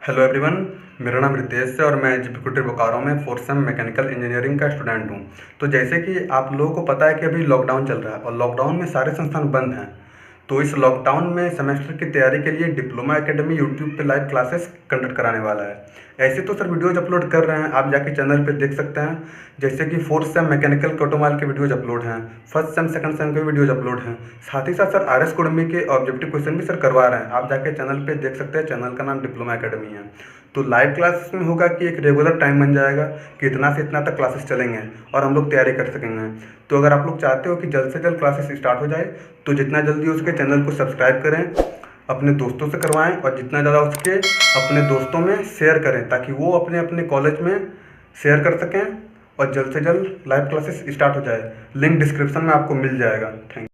Hello everyone, मेरा नाम रितेश है और मैं जीपीटी बोकारो में 4th सेम मैकेनिकल इंजीनियरिंग का स्टूडेंट हूँ। तो जैसे कि आप लोगों को पता है कि अभी लॉकडाउन चल रहा है और लॉकडाउन में सारे संस्थान बंद हैं। तो इस लॉकडाउन में सेमेस्टर की तैयारी के लिए डिप्लोमा एकेडमी यूट्यूब पे लाइव क्लासेस कंडक्ट कराने वाला है। ऐसे तो सर वीडियोज अपलोड कर रहे हैं, आप जाके चैनल पे देख सकते हैं। जैसे कि 4th सेम मैकेनिकल ऑटोमोबाइल के वीडियोज अपलोड हैं, 1st सेम 2nd सेम के वीडियोज अपलोड हैं। साथ ही साथ सर आरएस कुडमी के ऑब्जेक्टिव क्वेश्चन भी सर करवा रहे हैं, आप जाके चैनल पे देख सकते हैं। चैनल का नाम डिप्लोमा एकेडमी है। तो लाइव क्लासेस में होगा कि एक रेगुलर टाइम बन जाएगा कि इतना से इतना तक क्लासेस चलेंगे और हम लोग तैयारी कर सकेंगे। तो अगर आप लोग चाहते हो कि जल्द से जल्द क्लासेस स्टार्ट हो जाए तो जितना जल्दी हो सके चैनल को सब्सक्राइब करें, अपने दोस्तों से करवाएं और जितना ज़्यादा हो सके अपने दोस्तों में शेयर करें ताकि वो अपने अपने कॉलेज में शेयर कर सकें और जल्द से जल्द लाइव क्लासेस स्टार्ट हो जाए। लिंक डिस्क्रिप्शन में आपको मिल जाएगा। Thank you.